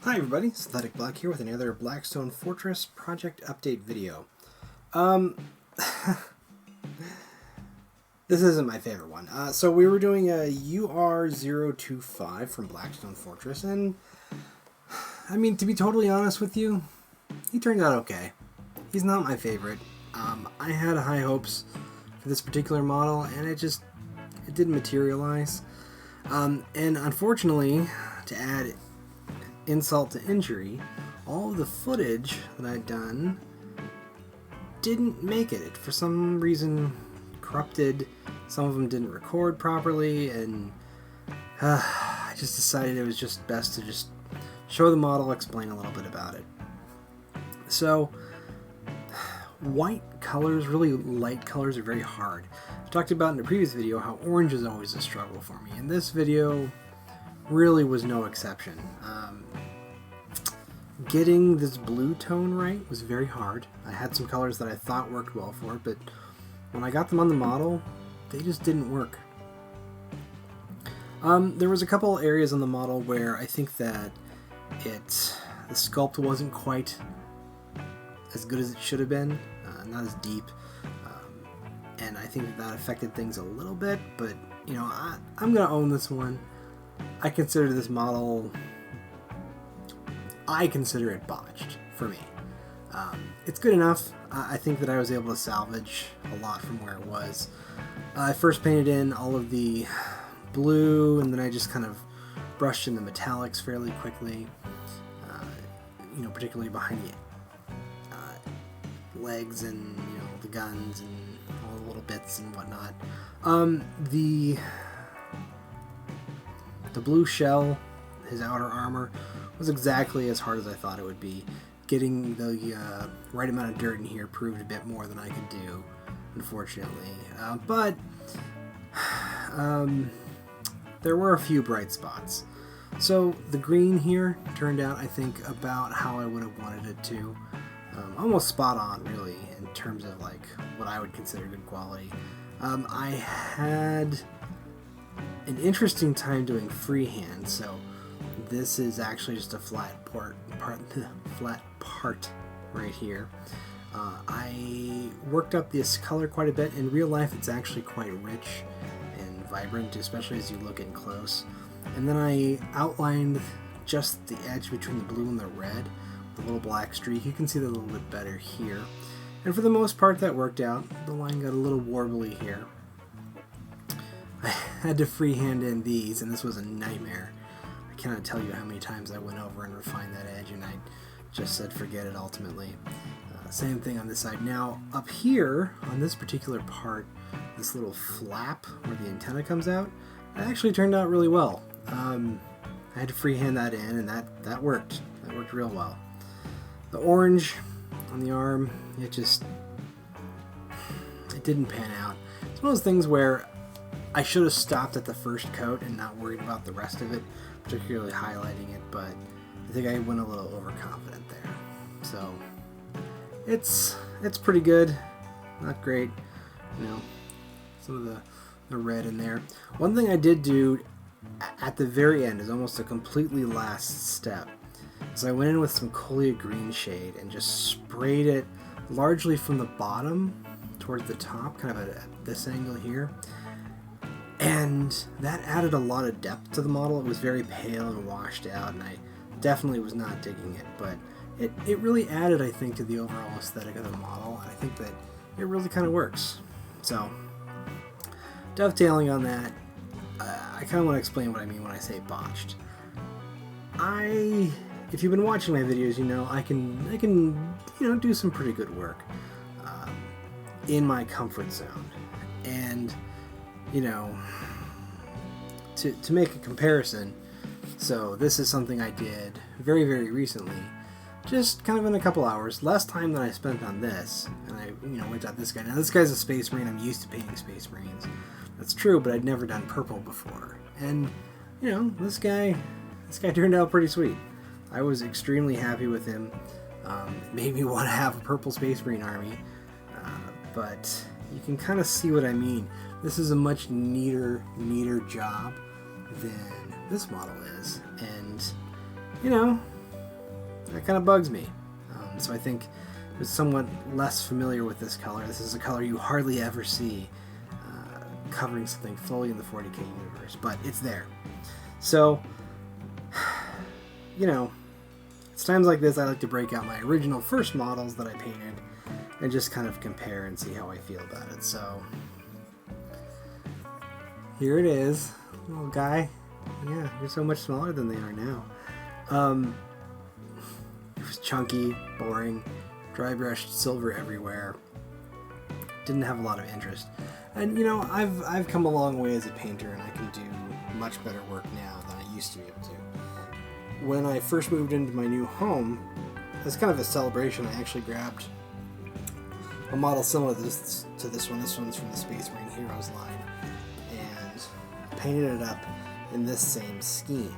Hi everybody, Synthetic Black here with another Blackstone Fortress project update video. This isn't my favorite one. So we were doing a UR-025 from Blackstone Fortress, and I mean, to be totally honest with you, he turned out okay. He's not my favorite. I had high hopes for this particular model, and it didn't materialize. And unfortunately, to add insult to injury, all of the footage that I'd done didn't make it. It for some reason corrupted. Some of them didn't record properly, and I just decided it was just best to just show the model, explain a little bit about it. So white colors, really light colors, are very hard. I talked about in the previous video how orange is always a struggle for me, and this video really was no exception. Getting this blue tone right was very hard. I had some colors that I thought worked well for it, but when I got them on the model, they just didn't work. There was a couple areas on the model where I think that the sculpt wasn't quite as good as it should have been, not as deep, and I think that affected things a little bit, but you know, I'm gonna own this one. I consider this model, I consider it botched for me. It's good enough. I think that I was able to salvage a lot from where it was. I first painted in all of the blue, and then I just kind of brushed in the metallics fairly quickly, you know, particularly behind the legs and, you know, the guns and all the little bits and whatnot. The blue shell, his outer armor, was exactly as hard as I thought it would be. Getting the right amount of dirt in here proved a bit more than I could do, unfortunately. But there were a few bright spots. So the green here turned out, I think, about how I would have wanted it to. Almost spot on, really, in terms of like what I would consider good quality. I had an interesting time doing freehand, so this is actually just a flat part right here. I worked up this color quite a bit. In real life, it's actually quite rich and vibrant, especially as you look in close. And then I outlined just the edge between the blue and the red with a little black streak. You can see that a little bit better here. And for the most part, that worked out. The line got a little warbly here. I had to freehand in these, and this was a nightmare. I cannot tell you how many times I went over and refined that edge, and I just said forget it ultimately. Same thing on this side. Now, up here, on this particular part, this little flap where the antenna comes out, that actually turned out really well. I had to freehand that in, and that worked. That worked real well. The orange on the arm, it didn't pan out. It's one of those things where I should have stopped at the first coat and not worried about the rest of it, particularly highlighting it, but I think I went a little overconfident there. So it's pretty good, not great, you know, some of the red in there. One thing I did do at the very end is almost a completely last step. So I went in with some Colia green shade and just sprayed it largely from the bottom towards the top, kind of at this angle here. And that added a lot of depth to the model. It was very pale and washed out, and I definitely was not digging it, but it really added, I think, to the overall aesthetic of the model, and I think that it really kind of works. So, dovetailing on that, I kind of want to explain what I mean when I say botched. If you've been watching my videos, you know I can you know, do some pretty good work in my comfort zone, and you know, to make a comparison, so this is something I did very, very recently, just kind of in a couple hours, less time than I spent on this, and I, you know, went at this guy. Now this guy's a Space Marine. I'm used to painting Space Marines. That's true, but I'd never done purple before, and you know, this guy turned out pretty sweet. I was extremely happy with him. It made me want to have a purple Space Marine army, but you can kind of see what I mean. This is a much neater job than this model is, and you know, that kind of bugs me. So I think I was somewhat less familiar with this color. This is a color you hardly ever see covering something fully in the 40K universe, but it's there. So, you know, it's times like this I like to break out my original first models that I painted and just kind of compare and see how I feel about it. So, here it is, little guy. Yeah, you're so much smaller than they are now. It was chunky, boring, dry brushed silver everywhere. Didn't have a lot of interest. And you know, I've come a long way as a painter, and I can do much better work now than I used to be able to. When I first moved into my new home, as kind of a celebration, I actually grabbed a model similar to this one. This one's from the Space Marine Heroes line, and painted it up in this same scheme.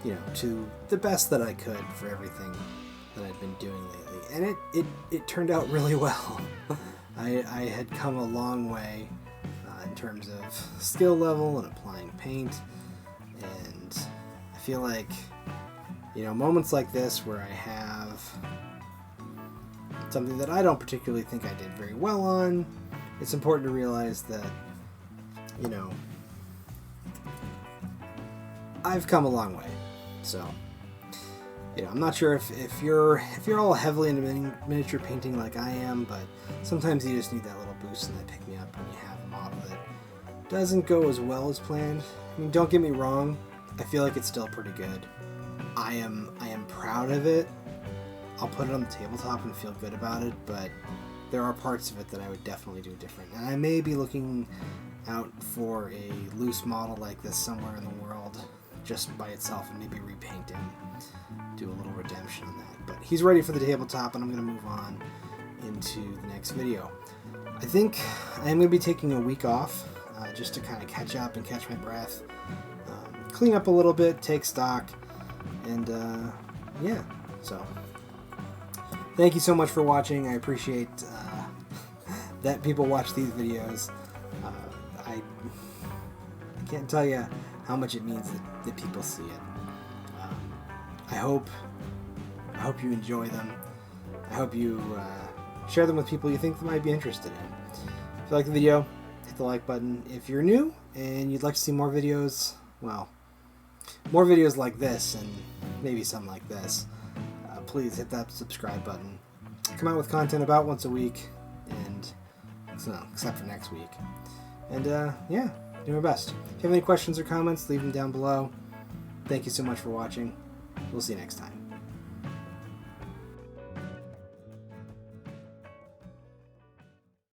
You know, to the best that I could for everything that I'd been doing lately, and it turned out really well. I had come a long way in terms of skill level and applying paint, and I feel like, you know, moments like this where I have something that I don't particularly think I did very well on, it's important to realize that, you know, I've come a long way. So, you know, I'm not sure if you're all heavily into miniature painting like I am, but sometimes you just need that little boost and that pick me up when you have a model that doesn't go as well as planned. I mean, don't get me wrong, I feel like it's still pretty good. I am proud of it. I'll put it on the tabletop and feel good about it, but there are parts of it that I would definitely do different. And I may be looking out for a loose model like this somewhere in the world, just by itself, and maybe repaint him, do a little redemption on that. But he's ready for the tabletop, and I'm going to move on into the next video. I think I am going to be taking a week off just to kind of catch up and catch my breath, clean up a little bit, take stock, and yeah, so thank you so much for watching. I appreciate that people watch these videos. I can't tell you how much it means that people see it. I hope you enjoy them. I hope you share them with people you think that might be interested in. If you like the video, hit the like button. If you're new and you'd like to see more videos, well, more videos like this and maybe some like this, please hit that subscribe button. I come out with content about once a week, and except for next week. And yeah, do my best. If you have any questions or comments, leave them down below. Thank you so much for watching. We'll see you next time.